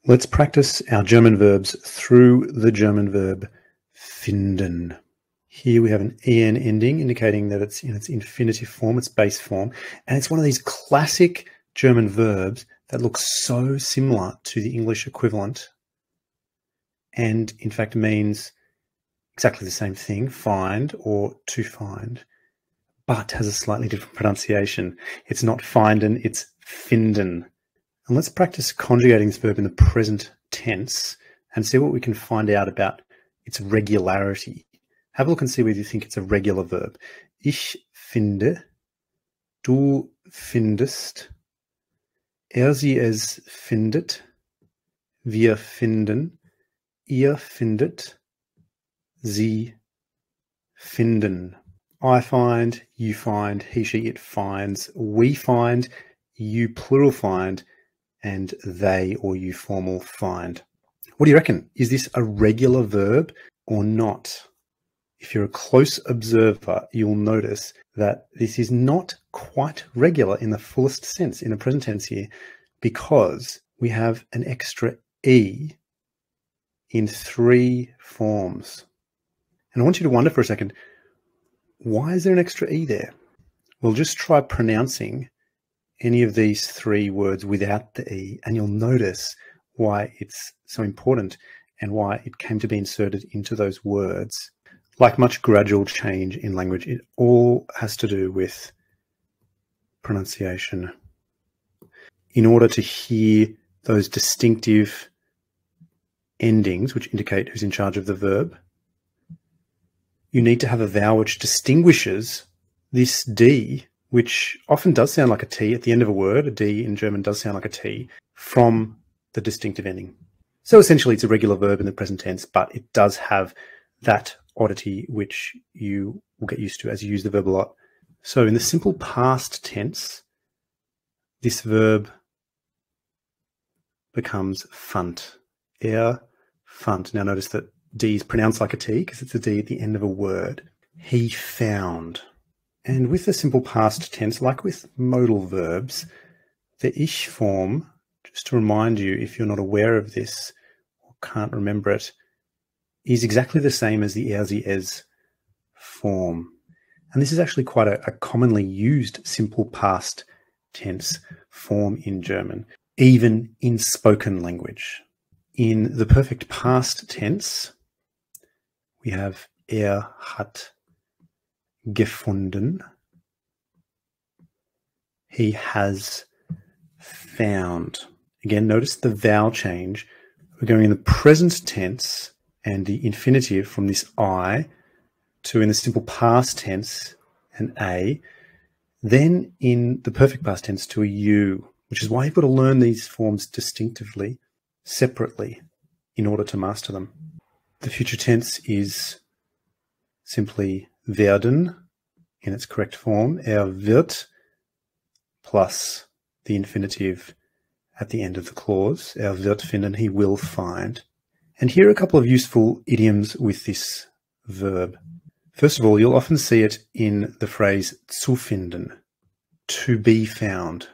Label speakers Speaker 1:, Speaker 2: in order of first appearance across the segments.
Speaker 1: Let's practice our German verbs through the German verb finden. Here we have an en ending indicating that it's in its infinitive form, its base form, and it's one of these classic German verbs that looks so similar to the English equivalent and in fact means exactly the same thing, find or to find, but has a slightly different pronunciation. It's not finden, it's finden. And let's practice conjugating this verb in the present tense and see what we can find out about its regularity. Have a look and see whether you think it's a regular verb. Ich finde, du findest, sie es findet, wir finden, ihr findet, sie finden. I find, you find, he, she, it finds, we find, you plural find, and they or you formal find. What do you reckon? Is this a regular verb or not? If you're a close observer, you'll notice that this is not quite regular in the fullest sense in the present tense here, because we have an extra E in 3 forms. And I want you to wonder for a second, why is there an extra E there? Well, just try pronouncing any of these 3 words without the E, and you'll notice why it's so important and why it came to be inserted into those words. Like much gradual change in language, it all has to do with pronunciation. In order to hear those distinctive endings, which indicate who's in charge of the verb, you need to have a vowel which distinguishes this D, which often does sound like a T at the end of a word. A D in German does sound like a T, from the distinctive ending. So essentially it's a regular verb in the present tense, but it does have that oddity which you will get used to as you use the verb a lot. So in the simple past tense, this verb becomes fand. Fand. Now notice that D is pronounced like a T because it's a D at the end of a word. He found. And with the simple past tense, like with modal verbs, the ich form, just to remind you if you're not aware of this or can't remember it, is exactly the same as the sie es form. And this is actually quite a commonly used simple past tense form in German, even in spoken language. In the perfect past tense, we have hat gefunden. He has found. Again, notice the vowel change. We're going in the present tense and the infinitive from this I to in the simple past tense an A, then in the perfect past tense to a U, which is why you've got to learn these forms distinctively, separately, in order to master them. The future tense is simply werden in its correct form, wird, plus the infinitive at the end of the clause, wird finden, he will find. And here are a couple of useful idioms with this verb. First of all, you'll often see it in the phrase zu finden, to be found,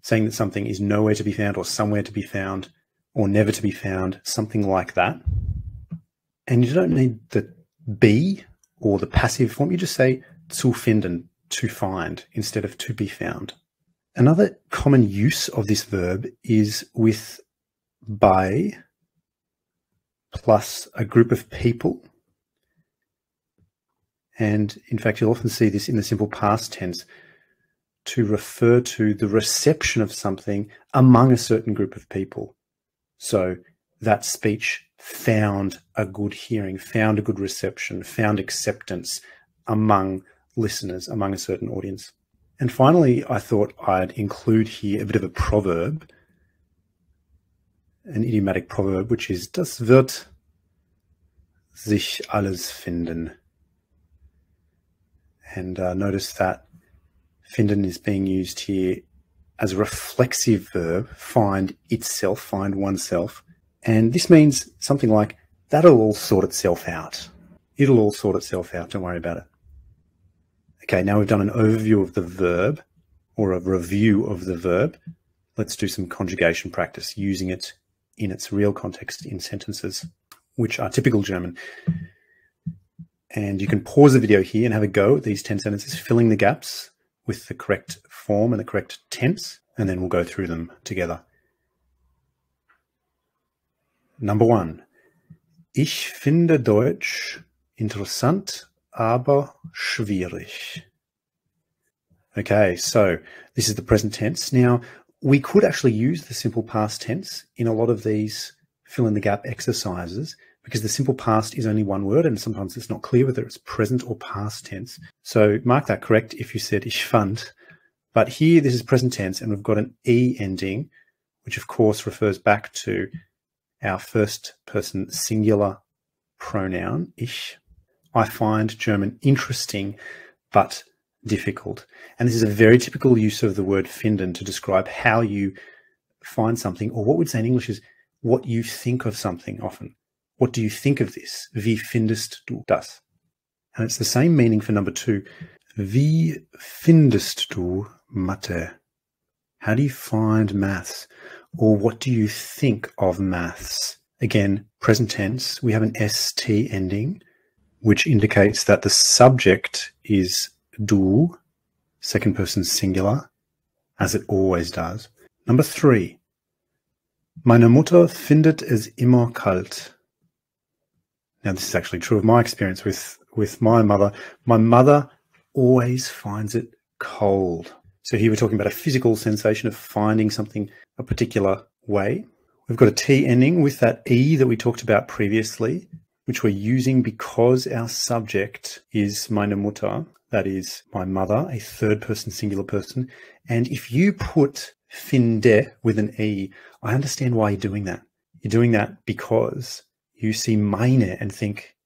Speaker 1: saying that something is nowhere to be found or somewhere to be found or never to be found, something like that. And you don't need the be or the passive form, you just say zu finden, to find, instead of to be found. Another common use of this verb is with bei plus a group of people. And in fact, you'll often see this in the simple past tense to refer to the reception of something among a certain group of people. So that speech found a good hearing, found a good reception, found acceptance among listeners, among a certain audience. And finally, I thought I'd include here a bit of a proverb, an idiomatic proverb, which is, das wird sich alles finden. And notice that finden is being used here as a reflexive verb, find itself, find oneself. And this means something like, that'll all sort itself out. It'll all sort itself out, don't worry about it. Okay, now we've done an overview of the verb, or a review of the verb. Let's do some conjugation practice using it in its real context in sentences, which are typical German. And you can pause the video here and have a go at these 10 sentences, filling the gaps with the correct form and the correct tense, and then we'll go through them together. Number 1. Ich finde Deutsch interessant, aber schwierig. Okay, so this is the present tense. Now, we could actually use the simple past tense in a lot of these fill-in-the-gap exercises, because the simple past is only one word and sometimes it's not clear whether it's present or past tense. So mark that correct if you said ich fand. But here this is present tense and we've got an E ending, which of course refers back to our first person singular pronoun, ich. I find German interesting but difficult. And this is a very typical use of the word finden to describe how you find something, or what we'd say in English is what you think of something often. What do you think of this? Wie findest du das? And it's the same meaning for number 2. Wie findest du Mathe? How do you find maths? Or what do you think of maths? Again, present tense, we have an ST ending, which indicates that the subject is du, second person singular, as it always does. Number 3. Meine Mutter findet es immer kalt. Now, this is actually true of my experience with my mother. My mother always finds it cold. So here we're talking about a physical sensation of finding something a particular way. We've got a T ending with that E that we talked about previously, which we're using because our subject is meine Mutter, that is my mother, a third person singular person. And if you put finde with an E, I understand why you're doing that. You're doing that because you see meine and think,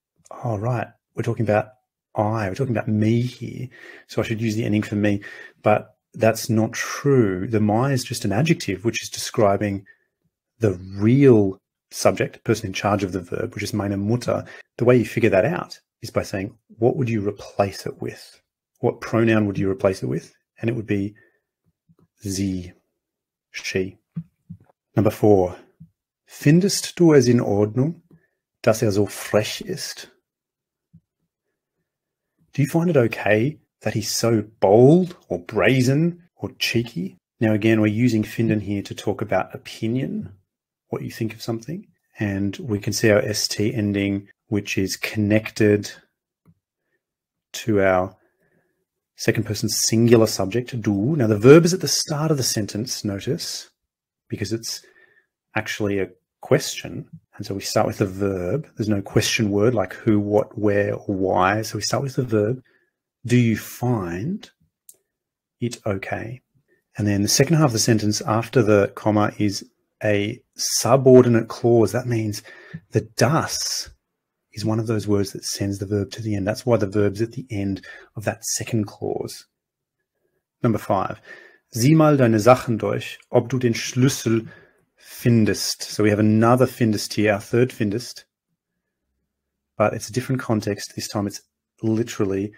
Speaker 1: oh, right, we're talking about we're talking about me here, so I should use the ending for me. But that's not true. The my is just an adjective, which is describing the real subject, person in charge of the verb, which is meine Mutter. The way you figure that out is by saying, what would you replace it with? What pronoun would you replace it with? And it would be sie, she. Number 4. Findest du es in Ordnung, dass so frech ist? Do you find it okay that he's so bold or brazen or cheeky? Now, again, we're using finden here to talk about opinion, what you think of something. And we can see our ST ending, which is connected to our second person singular subject, du. Now, the verb is at the start of the sentence, notice, because it's actually a question. And so we start with the verb. There's no question word like who, what, where, or why. So we start with the verb. Do you find it okay? And then the second half of the sentence after the comma is a subordinate clause. That means the das is one of those words that sends the verb to the end. That's why the verb's at the end of that second clause. Number 5. Sieh mal deine Sachen durch, ob du den Schlüssel findest. So we have another findest here, our third findest, but it's a different context. This time it's literally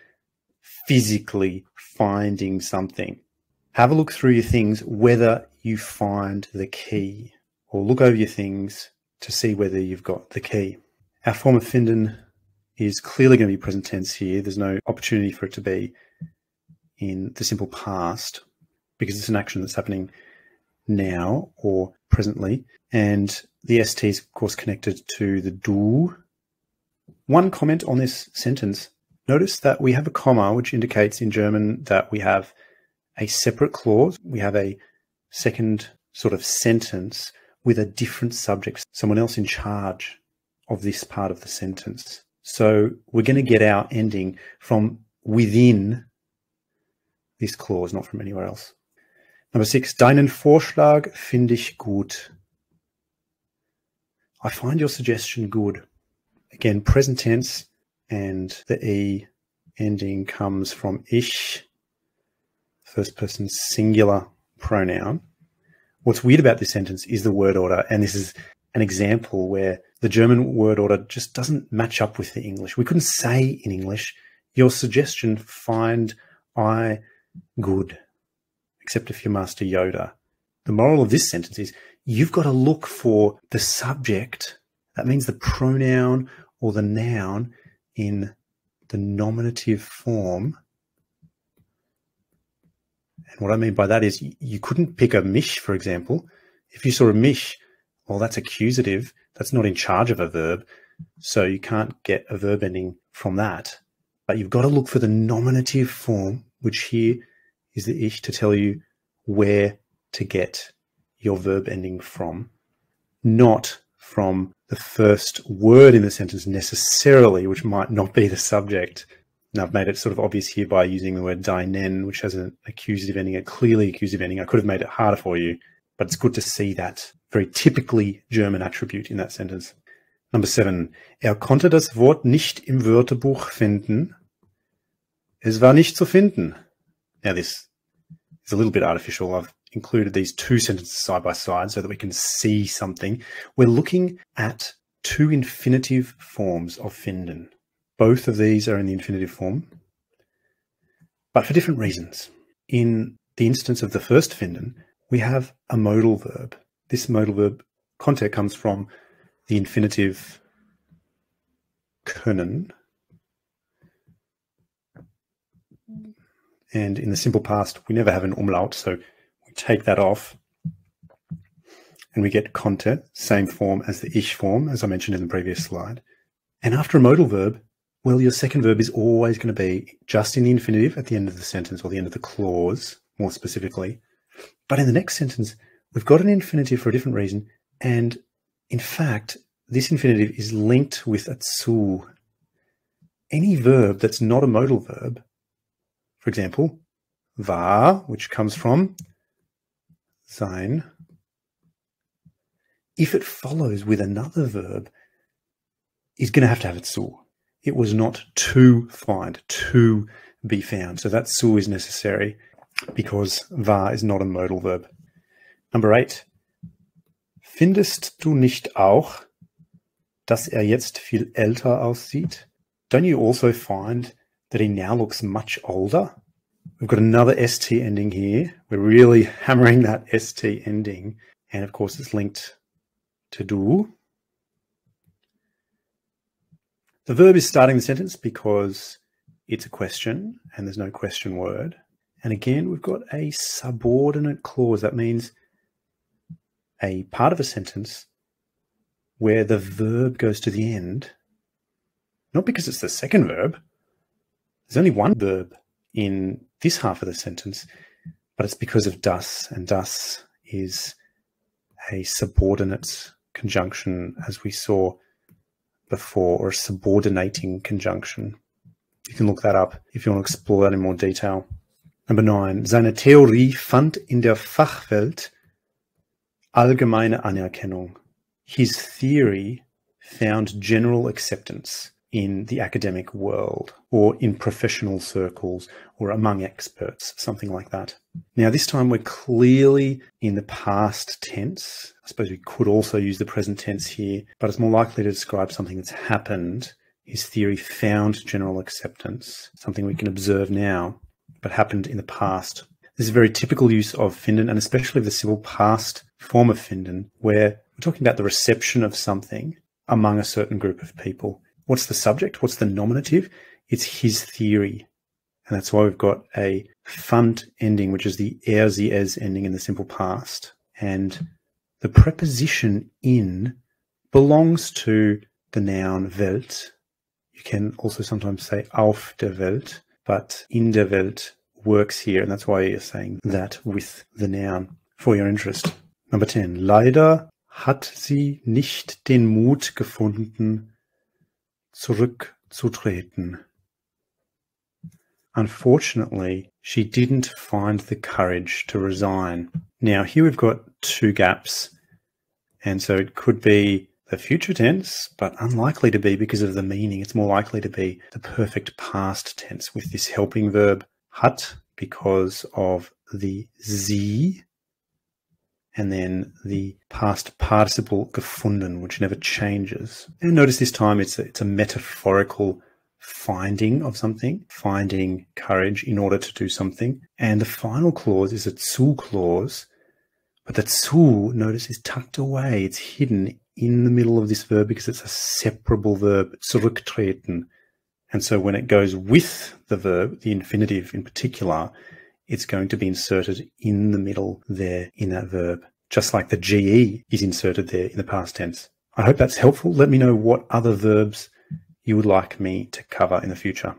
Speaker 1: physically finding something. Have a look through your things whether you find the key, or look over your things to see whether you've got the key. Our form of finden is clearly going to be present tense here. There's no opportunity for it to be in the simple past because it's an action that's happening now or presently. And the ST is, of course, connected to the du. One comment on this sentence. Notice that we have a comma, which indicates in German that we have a separate clause. We have a second sort of sentence with a different subject, someone else in charge of this part of the sentence. So we're going to get our ending from within this clause, not from anywhere else. Number 6, deinen Vorschlag finde ich gut. I find your suggestion good. Again, present tense, and the E ending comes from ich, first person singular pronoun. What's weird about this sentence is the word order, and this is an example where the German word order just doesn't match up with the English. We couldn't say in English, your suggestion find I good, except if you're Master Yoda. The moral of this sentence is you've got to look for the subject. That means the pronoun or the noun in the nominative form. And what I mean by that is you couldn't pick a mich, for example. If you saw a mich, well, that's accusative. That's not in charge of a verb. So you can't get a verb ending from that. But you've got to look for the nominative form, which here is the ich, to tell you where to get your verb ending from, not from the first word in the sentence necessarily, which might not be the subject. And I've made it sort of obvious here by using the word deinen, which has an accusative ending, a clearly accusative ending. I could have made it harder for you, but it's good to see that very typically German attribute in that sentence. Number 7. Er konnte das Wort nicht im Wörterbuch finden. Es war nicht zu finden. Now this is a little bit artificial. I've included these two sentences side by side so that we can see something. We're looking at two infinitive forms of finden. Both of these are in the infinitive form, but for different reasons. In the instance of the first finden, we have a modal verb. This modal verb, konnte, comes from the infinitive können. And in the simple past, we never have an umlaut, so we take that off and we get konnte, same form as the ich form, as I mentioned in the previous slide. And after a modal verb, well, your second verb is always going to be just in the infinitive at the end of the sentence, or the end of the clause, more specifically. But in the next sentence, we've got an infinitive for a different reason. And in fact, this infinitive is linked with a zu. Any verb that's not a modal verb, for example, war, which comes from sein, if it follows with another verb, is going to have its zu. It was not to find, to be found. So that zu is necessary because war is not a modal verb. Number 8. Findest du nicht auch, dass jetzt viel älter aussieht? Don't you also find that he now looks much older? We've got another st ending here. We're really hammering that st ending. And of course, it's linked to du. The verb is starting the sentence because it's a question and there's no question word. And again, we've got a subordinate clause. That means a part of a sentence where the verb goes to the end, not because it's the second verb. There's only one verb in this half of the sentence, but it's because of das, and das is a subordinate conjunction, as we saw before, or a subordinating conjunction. You can look that up if you want to explore that in more detail. Number 9. Seine Theorie fand in der Fachwelt allgemeine Anerkennung. His theory found general acceptance in the academic world, or in professional circles, or among experts, something like that. Now, this time we're clearly in the past tense. I suppose we could also use the present tense here, but it's more likely to describe something that's happened. His theory found general acceptance, something we can observe now, but happened in the past. This is a very typical use of finden, and especially the simple past form of finden, where we're talking about the reception of something among a certain group of people. What's the subject? What's the nominative? It's his theory. And that's why we've got a fand ending, which is the er, sie, es ending in the simple past. And the preposition in belongs to the noun Welt. You can also sometimes say auf der Welt, but in der Welt works here. And that's why you're saying that with the noun for your interest. Number 10. Leider hat sie nicht den Mut gefunden, zurückzutreten. Unfortunately, she didn't find the courage to resign. Now, here we've got two gaps, and so it could be the future tense, but unlikely to be because of the meaning. It's more likely to be the perfect past tense with this helping verb hat because of the sie, and then the past participle gefunden, which never changes. And notice this time it's a metaphorical finding of something, finding courage in order to do something. And the final clause is a zu clause, But the zu, notice, is tucked away. It's hidden in the middle of this verb because it's a separable verb, zurücktreten. And so when it goes with the verb, the infinitive in particular, it's going to be inserted in the middle there in that verb, just like the GE is inserted there in the past tense. I hope that's helpful. Let me know what other verbs you would like me to cover in the future.